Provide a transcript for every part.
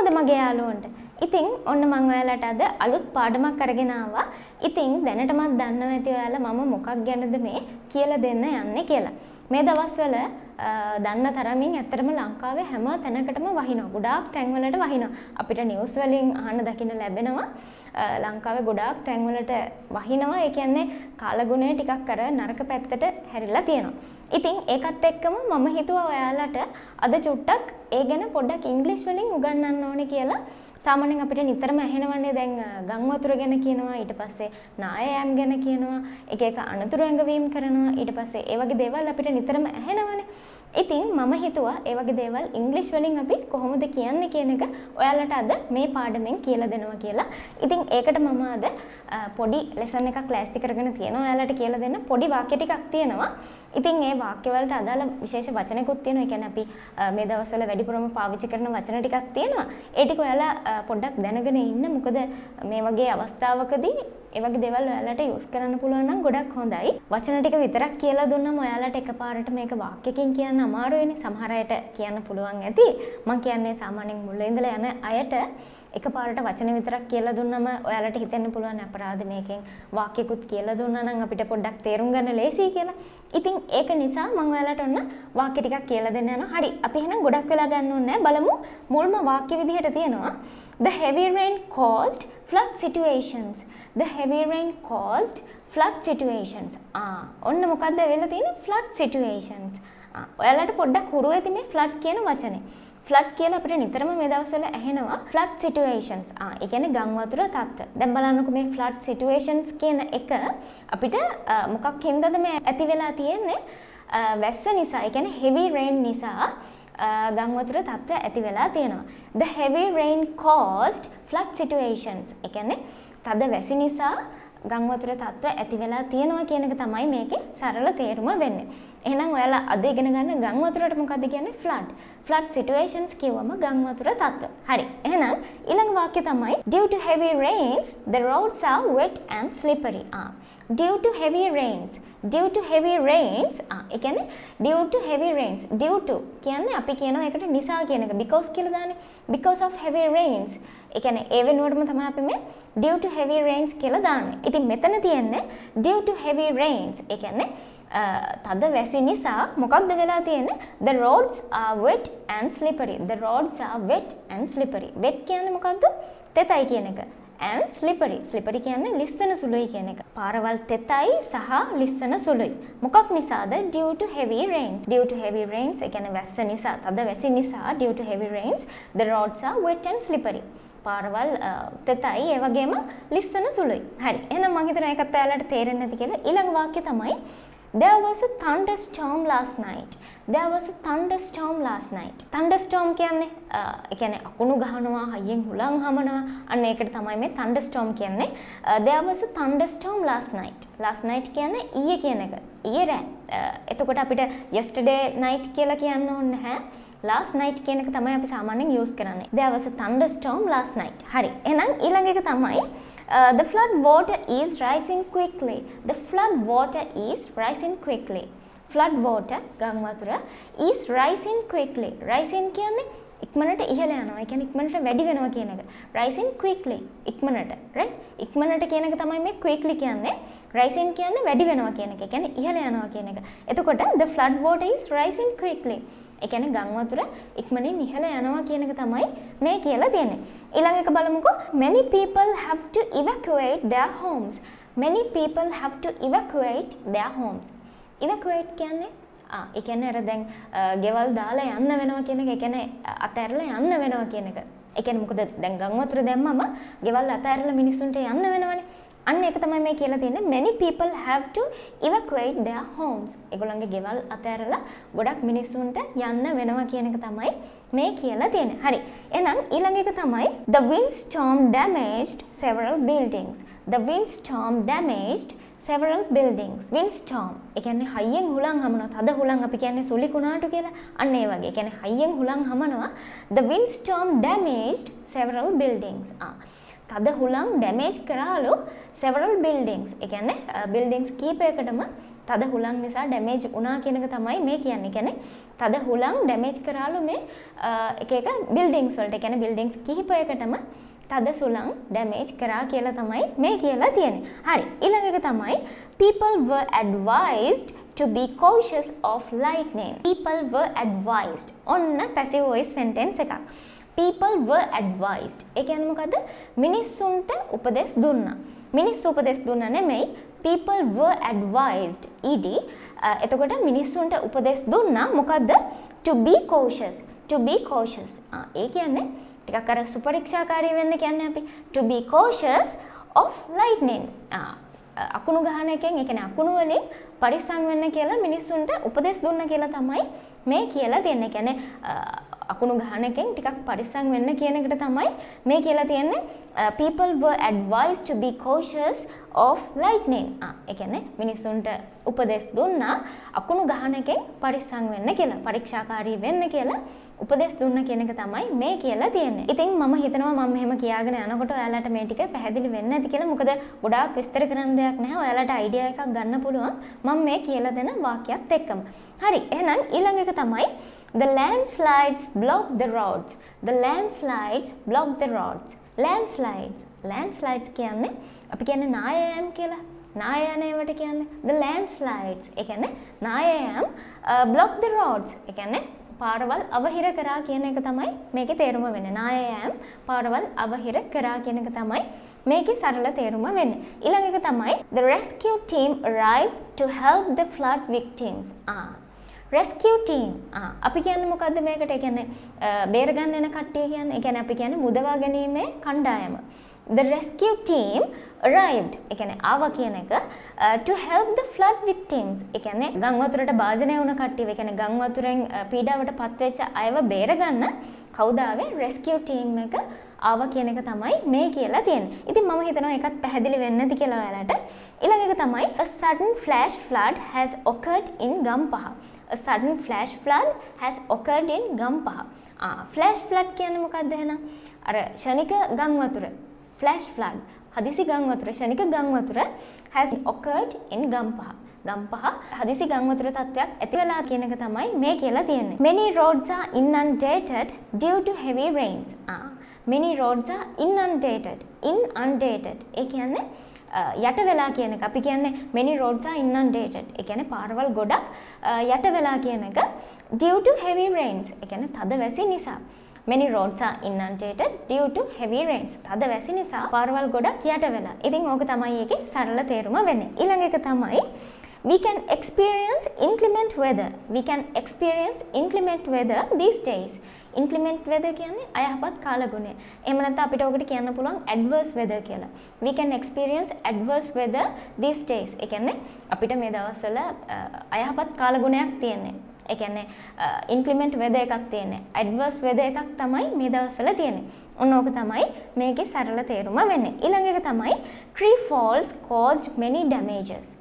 කොහොමද මගේ යාළුවන්ට? ඉතින් ඔන්න මම ඔයාලට අද අලුත් පාඩමක් අරගෙන ආවා. ඉතින් දැනටමත් දන්නවා ඇති ඔයාලා මම මොකක් ගැනද මේ කියලා දෙන්න යන්නේ කියලා. මේ දවස්වල දන්න තරමින් ඇත්තටම ලංකාවේ හැම තැනකටම වහිනවා. ගොඩාක් තැන්වලට වහිනවා. අපිට නිවුස් වලින් අහන්න දකින්න ලැබෙනවා. ලංකාවේ ගොඩාක් තැන්වලට වහිනවා. ඒ කියන්නේ කාලගුණය ටිකක් අර නරක පැත්තට හැරිලා තියෙනවා. ඉතින් ඒකත් එක්කම මම හිතුවා ඔයාලට අද චුට්ටක් ඒ ගැන පොඩ්ඩක් ඉංග්‍රීසි වලින් උගන්වන්න ඕනේ කියලා. සාමාන්‍යයෙන් අපිට නිතරම ඇහෙනවනේ දැන් ගම් වතුර ගැන කියනවා, ඊට පස්සේ නායෑම් ගැන කියනවා, එක එක අනතුරු ඇඟවීම් කරනවා, ඊට පස්සේ ඒ වගේ දේවල් අපිට නිතරම ඇහෙනවනේ. ඉතින් මම හිතුවා ඒ වගේ දේවල් ඉංග්‍රීසි වලින් අපි කොහොමද කියන්නේ කියන එක ඔයාලට අද මේ පාඩමෙන් කියලා දෙනවා කියලා. ඉතින් ඒකට මම අද පොඩි ලෙසන් එකක් ක්ලාස්ටි කරගෙන තියෙනවා. ඔයාලට කියලා දෙන්න පොඩි වාක්‍ය ටිකක් තියෙනවා. ඉතින් මේ වාක්‍ය වලට අදාළ විශේෂ වචනකුත් තියෙනවා. ඒ කියන්නේ අපි මේ දවස්වල වැඩිපුරම පාවිච්චි කරන වචන ටිකක් තියෙනවා. ඒ ටික ඔයාලා පොඩ්ඩක් දැනගෙන ඉන්න. මොකද මේ වගේ අවස්ථාවකදී ඒ වගේ දේවල් ඔයාලට යූස් කරන්න පුළුවන් නම් ගොඩක් හොඳයි. වචන ටික විතරක් කියලා දුන්නම ඔයාලට එකපාරට මේක වාක්‍යකින් කියන්න අමාරුයිනේ. සමහර අයට කියන්න පුළුවන් ඇති. මම කියන්නේ සාමාන්‍යයෙන් මුල ඉඳලා යන අයට එකපාරට වචන විතරක් කියලා දුන්නම ඔයාලට හිතෙන්න පුළුවන් අපරාධ මේකෙන් වාක්‍යකුත් කියලා දුන්නා නම් අපිට පොඩ්ඩක් තේරුම් ගන්න ලේසියි කියලා. ඉතින් ඒක නිසා මම ඔයාලට ඔන්න වාක්‍ය ටිකක් කියලා දෙන්න යනවා. හරි. අපි එහෙනම් ගොඩක් වෙලා ගන්න ඕනේ නැහැ. බලමු මුල්ම වාක්‍ය විදිහට තියෙනවා. The heavy rain caused flood situations. The heavy rain caused flood situations. ඔන්න මොකක්ද වෙලා තියෙන්නේ? Flood situations. ඔයාලට පොඩ්ඩක් හුරු ඇති මේ flood කියන වචනේ. flood කියලා අපිට නිතරම මේ දවස්වල ඇහෙනවා. flood situations. ඒ කියන්නේ ගම් වතුර තත්ත්ව. දැන් බලන්නකෝ මේ flood situations කියන එක අපිට මොකක් හින්දාද මේ ඇති වෙලා තියෙන්නේ? වැස්ස නිසා. ඒ කියන්නේ heavy rain නිසා ගම් වතුර තත්ත්ව ඇති වෙලා තියෙනවා. The heavy rain caused flood situations. ඒ කියන්නේ තද වැසි නිසා ගම් වතුර තත්ත්ව ඇති වෙලා තියෙනවා කියන එක තමයි මේකේ සරල තේරුම වෙන්නේ. එහෙනම් ඔයාලා අද ඉගෙන ගන්න ගම් වතුරට මොකද්ද කියන්නේ? flood. flood situations කියවම ගම් වතුර තත්ත්ව. හරි. එහෙනම් ඊළඟ වාක්‍ය තමයි due to heavy rains the roads are wet and slippery. due to heavy rains. due to heavy rains. ඒ කියන්නේ due to heavy rains. due to කියන්නේ අපි කියනවා ඒකට නිසා කියන එක. because කියලා දාන්නේ. because of heavy rains. ඒ කියන්නේ ඒ වෙනුවටම තමයි අපි මේ due to heavy rains කියලා දාන්නේ. ඉතින් මෙතන තියෙන්නේ due to heavy rains. ඒ කියන්නේ තද වැසි නිසා මොකක්ද වෙලා තියෙන්නේ? The roads are wet and slippery. The roads are wet and slippery. wet කියන්නේ මොකද්ද? තෙතයි කියන එක. and slippery. slippery කියන්නේ ලිස්සන සුළුයි කියන එක. පාරවල් තෙතයි සහ ලිස්සන සුළුයි. මොකක් නිසාද? due to heavy rains. due to heavy rains ඒ කියන්නේ වැස්ස නිසා, තද වැසි නිසා due to heavy rains the roads are wet and slippery. පාරවල් තෙතයි ඒ වගේම ලිස්සන සුළුයි. හරි. එහෙනම් මම හිතනවා ඒකත් ඔයාලට තේරෙන්නේ නැති කියලා. ඊළඟ වාක්‍ය තමයි There was a thunderstorm last night. There was a thunderstorm last night. Thunderstorm කියන්නේ ඒ කියන්නේ අකුණු ගහනවා, හයියෙන් හුලං හමනවා. අන්න ඒකට තමයි මේ thunderstorm කියන්නේ. There was a thunderstorm last night. Last night කියන්නේ ඊයේ කියන එක. ඊයේ රෑ. එතකොට අපිට yesterday night කියලා කියන්න ඕනේ නැහැ. last night කියන එක තමයි අපි සාමාන්‍යයෙන් use කරන්නේ. There was a thunderstorm last night. හරි. එහෙනම් ඊළඟ එක තමයි the flood water is rising quickly. The flood water is rising quickly. Flood water ගම් වතුර is rising quickly. Rising කියන්නේ ඉක්මනට ඉහළ යනවා. ඒ කියන්නේ ඉක්මනට වැඩි වෙනවා කියන එක. Rising quickly. ඉක්මනට. right? ඉක්මනට කියන එක තමයි මේ quickly කියන්නේ. Rising කියන්නේ වැඩි වෙනවා කියන එක. ඒ කියන්නේ ඉහළ යනවා කියන එක. එතකොට the flood water is rising quickly. ඒ කියන්නේ ගම් වතුර ඉක්මනින් ඉහළ යනවා කියන එක තමයි මේ කියලා තියෙන්නේ. ඊළඟ එක බලමුකෝ. Many people have to evacuate their homes. Many people have to evacuate their homes. Evacuate කියන්නේ ඒ කියන්නේ අර දැන් ගෙවල් දාලා යන්න වෙනවා කියන එක. ඒ කියන්නේ අතහැරලා යන්න වෙනවා කියන එක. ඒ කියන්නේ මොකද දැන් ගම් වතුර දැම්මම ගෙවල් අතහැරලා මිනිස්සුන්ට යන්න වෙනවනේ. අන්න ඒක තමයි මේ කියලා තියෙන්නේ. Many people have to evacuate their homes. ඒගොල්ලන්ගේ ගෙවල් අතහැරලා ගොඩක් මිනිස්සුන්ට යන්න වෙනවා කියන එක තමයි මේ කියලා තියෙන්නේ. හරි. එහෙනම් ඊළඟ එක තමයි the windstorm damaged several buildings. The windstorm damaged several buildings. windstorm ඒ කියන්නේ හයියෙන් හුලං හමනවා. තද හුලං අපි කියන්නේ සුලි කුණාටු කියලා. අන්න ඒ වගේ. ඒ කියන්නේ හයියෙන් හුලං හමනවා. The windstorm damaged several buildings. තද හුලං ඩැමේජ් කරාලු several buildings. ඒ කියන්නේ buildings කීපයකටම තද හුලං නිසා ඩැමේජ් වුණා කියන එක තමයි මේ කියන්නේ. කියන්නේ තද හුලං ඩැමේජ් කරාලු මේ එක එක බිල්ඩින්ග්ස් වලට. ඒ කියන්නේ බිල්ඩින්ග්ස් කිහිපයකටම තද සුළං ඩැමේජ් කරා කියලා තමයි මේ කියලා තියෙන්නේ. හරි. ඊළඟ එක තමයි people were advised to be cautious of lightning. People were advised. ඔන්න passive voice sentence එකක්. People were advised. ඒ කියන්නේ මොකද්ද? මිනිස්සුන්ට උපදෙස් දුන්නා. මිනිස්සු උපදෙස් දුන්නා නෙමෙයි. People were advised. ed එතකොට මිනිස්සුන්ට උපදෙස් දුන්නා මොකද්ද? To be cautious. To be cautious. ඒ කියන්නේ ටිකක් අර සුපරීක්ෂාකාරී වෙන්න කියන්නේ අපි. To be cautious of lightning. අකුණු ගහන එකෙන් ඒ කියන්නේ අකුණු වලින් පරිස්සම් වෙන්න කියලා මිනිස්සුන්ට උපදෙස් දුන්න කියලා තමයි මේ කියලා තියෙන්නේ. කියන්නේ අකුණු ගහන එකෙන් ටිකක් පරිස්සම් වෙන්න කියන එකට තමයි මේ කියලා තියෙන්නේ. People were advised to be cautious of lightning. ඒ කියන්නේ මිනිස්සුන්ට උපදෙස් දුන්නා අකුණු ගහන එකෙන් පරිස්සම් වෙන්න කියලා, පරීක්ෂාකාරී වෙන්න කියලා උපදෙස් දුන්න කියන එක තමයි මේ කියලා තියෙන්නේ. ඉතින් මම හිතනවා මම මෙහෙම කියාගෙන යනකොට ඔයාලට මේ ටික පැහැදිලි වෙන්න ඇති කියලා. මොකද ගොඩාක් විස්තර කරන්න දෙයක් නැහැ. ඔයාලට අයිඩියා එකක් ගන්න පුළුවන් මම මේ කියලා දෙන වාක්‍යයත් එක්කම. හරි. එහෙනම් ඊළඟ එක තමයි the landslides blocked the roads. The landslides blocked the roads. Landslides කියන්නේ අපි කියන්නේ නායයම් කියලා. නායයන ඒවට කියන්නේ the landslides. ඒ කියන්නේ නායයම් block the roads. ඒ කියන්නේ පාරවල් අවහිර කරා කියන එක තමයි මේකේ තේරුම වෙන්නේ. නායයම් පාරවල් අවහිර කරා කියන එක තමයි මේකේ සරල තේරුම වෙන්නේ. ඊළඟ එක තමයි the rescue team arrived to help the flood victims. rescue team. අපි කියන්නේ මොකද්ද මේකට? ඒ කියන්නේ බේර ගන්න යන කට්ටිය කියන්නේ. ඒ කියන්නේ අපි කියන්නේ මුදවා ගැනීමේ කණ්ඩායම. The rescue team arrived. ඒ කියන්නේ ආවා කියන එක to help the flood victims. ඒ කියන්නේ ගම් වතුරට භාජනය වුණ කට්ටිය. ඒ කියන්නේ ගම් වතුරෙන් පීඩාවට පත්වෙච්ච අයව බේර ගන්න කවුද ආවේ? rescue team එක ආවා කියන එක තමයි මේ කියලා තියෙන්නේ. ඉතින් මම හිතනවා ඒකත් පැහැදිලි වෙන්නේ නැති කියලා ඔයාලට. ඊළඟ එක තමයි a sudden flash flood has occurred in Gampaha. A sudden flash flood has occurred in Gampaha. flash flood කියන්නේ මොකක්ද එහෙනම්? අර ශනික ගම් වතුර. flash flood හදිසි ගම් වතුර, ශනික ගම් වතුර has occurred in Gampaha. Gampaha හදිසි ගම් වතුර තත්ත්වයක් ඇති වෙලා කියන එක තමයි මේ කියලා තියෙන්නේ. Many roads are inundated due to heavy rains. Many roads are inundated. ඒ කියන්නේ යට වෙලා කියන එක. අපි කියන්නේ many roads are inundated. ඒ කියන්නේ පාරවල් ගොඩක් යට වෙලා කියන එක due to heavy rains. ඒ කියන්නේ තද වැසි නිසා. Many roads are inundated due to heavy rains. තද වැසි නිසා පාරවල් ගොඩක් යට වෙලා. ඉතින් ඕක තමයි ඒකේ සරල තේරුම වෙන්නේ. ඊළඟ එක තමයි we can experience inclement weather. We can experience inclement weather these days. Inclement weather කියන්නේ අයහපත් කාලගුණය. එහෙම නැත්නම් අපිට ඔකට කියන්න පුළුවන් adverse weather කියලා. We can experience adverse weather these days. ඒ කියන්නේ අපිට මේ දවස්වල අයහපත් කාලගුණයක් තියෙන්නේ. ඒ කියන්නේ inclement weather එකක් තියෙන්නේ. adverse weather එකක් තමයි මේ දවස්වල තියෙන්නේ. ඔන්න ඕක තමයි මේකේ සරල තේරුම වෙන්නේ. ඊළඟ එක තමයි tree falls caused many damages.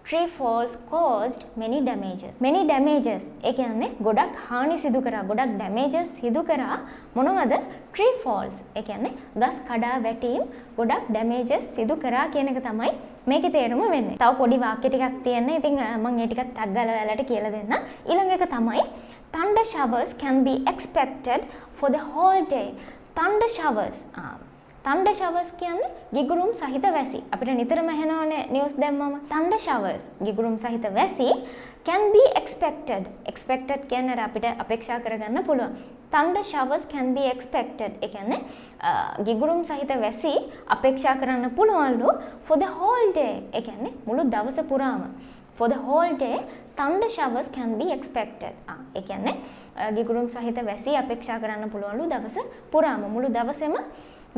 Tree falls caused many damages. Many damages. ඒ කියන්නේ ගොඩක් හානි සිදු කරා, ගොඩක් damages සිදු කරා මොනවද? Tree falls. ඒ කියන්නේ ගස් කඩා වැටීම් ගොඩක් damages සිදු කරා කියන එක තමයි මේකේ තේරුම වෙන්නේ. තව පොඩි වාක්‍ය ටිකක් තියෙනවා. ඉතින් මම ඒ ටිකත් ටක් ගාලා ඔයාලට කියලා දෙන්න. ඊළඟ එක තමයි thunder showers can be expected for the whole day. Thunder showers. thunder showers කියන්නේ ගිගුරුම් සහිත වැසි. අපිට නිතරම ඇහෙනවනේ නිවුස් දැම්මම. thunder showers ගිගුරුම් සහිත වැසි can be expected. expected කියන්නේ අපිට අපේක්ෂා කරගන්න පුළුවන්. thunder showers can be expected. ඒ කියන්නේ ගිගුරුම් සහිත වැසි අපේක්ෂා කරන්න පුළුවන්ලු for the whole day. ඒ කියන්නේ මුළු දවස පුරාම. For the whole day thunder showers can be expected. ඒ කියන්නේ ගිගුරුම් සහිත වැසි අපේක්ෂා කරන්න පුළුවන්ලු දවස පුරාම, මුළු දවසෙම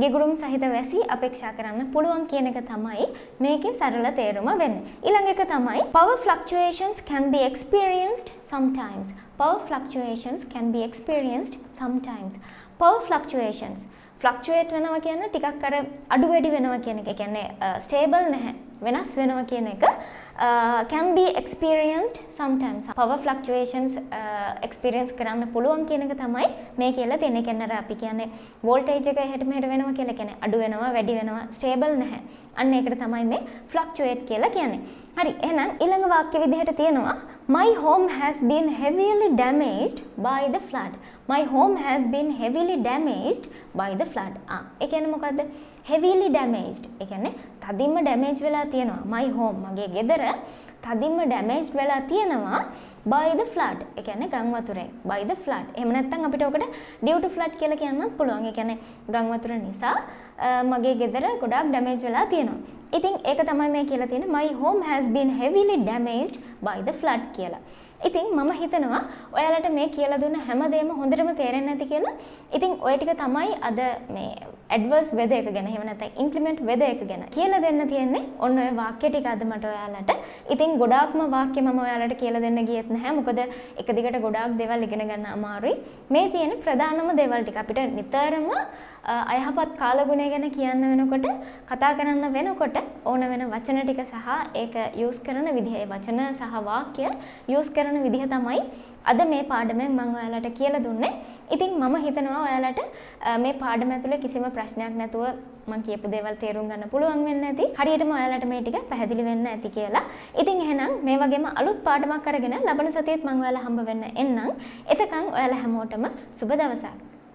ගිගුරුම් සහිත වැසි අපේක්ෂා කරන්න පුළුවන් කියන එක තමයි මේකේ සරල තේරුම වෙන්නේ. ඊළඟ එක තමයි power fluctuations can be experienced sometimes. Power fluctuations can be experienced sometimes. Power fluctuations. ෆ්ලක්චුවේට් වෙනවා කියන්නේ ටිකක් අර අඩු වැඩි වෙනවා කියන එක. ඒ කියන්නේ ස්ටේබල් නැහැ. වෙනස් වෙනවා කියන එක can be experienced sometimes. Power fluctuations experience කරන්න පුළුවන් කියන එක තමයි මේ කියලා තියෙන්නේ. ඒ කියන්නේ අපි කියන්නේ voltage එක එහෙට මෙහෙට වෙනවා කියලා කියන්නේ අඩු වෙනවා වැඩි වෙනවා ස්ටේබල් නැහැ. අන්න ඒකට තමයි මේ fluctuate කියලා කියන්නේ. හරි එහෙනම් ඊළඟ වාක්‍ය විදිහට තියෙනවා My home has been heavily damaged by the flood. My home has been heavily damaged by the flood. ඒ කියන්නේ මොකද්ද? heavily damaged. ඒ කියන්නේ තදින්ම damage වෙලා තියෙනවා. My home මගේ ගෙදර තදින්ම damaged වෙලා තියෙනවා by the flood. ඒ කියන්නේ ගම් වතුරෙන් by the flood. එහෙම නැත්නම් අපිට ඔකට due to flood කියලා කියන්නත් පුළුවන්. ඒ කියන්නේ ගම් වතුර නිසා මගේ ගෙදර ගොඩාක් damage වෙලා තියෙනවා. ඉතින් ඒක තමයි මේ කියලා තියෙන්නේ my home has been heavily damaged by the flood කියලා. ඉතින් මම හිතනවා ඔයාලට මේ කියලා දුන්න හැමදේම හොඳටම තේරෙන්නේ නැති කියලා. ඉතින් ඔය ටික තමයි අද මේ adverse weather එක ගැන එහෙම නැත්නම් inclement weather එක ගැන කියලා දෙන්න තියෙන්නේ. ඔන්න ඔය වාක්‍ය ටික අද මට ඔයාලට. ඉතින් ගොඩාක්ම වාක්‍ය මම ඔයාලට කියලා දෙන්න ගියෙත් නැහැ. මොකද එක දිගට ගොඩාක් දේවල් ඉගෙන ගන්න අමාරුයි. මේ තියෙන ප්‍රධානම දේවල් ටික අපිට නිතරම අයහපත් කාලගුණය ගැන කියන්න වෙනකොට කතා කරන්න වෙනකොට ඕන වෙන වචන ටික සහ ඒක යූස් කරන විදිහ ඒ වචන සහ වාක්‍ය යූස් කරන විදිහ තමයි අද මේ පාඩමෙන් මම ඔයාලට කියලා දුන්නේ. ඉතින් මම හිතනවා ඔයාලට මේ පාඩම ඇතුලේ කිසිම ප්‍රශ්නයක් නැතුව මම කියපු දේවල් තේරුම් ගන්න පුළුවන් වෙන්නේ නැති. හරියටම ඔයාලට මේ ටික පැහැදිලි වෙන්න ඇති කියලා. ඉතින් එහෙනම් මේ වගේම අලුත් පාඩමක් අරගෙන ලබන සතියේත් මම ඔයාලා හම්බ වෙන්න එන්නම්. එතකන් ඔයාලා හැමෝටම සුබ දවසක්.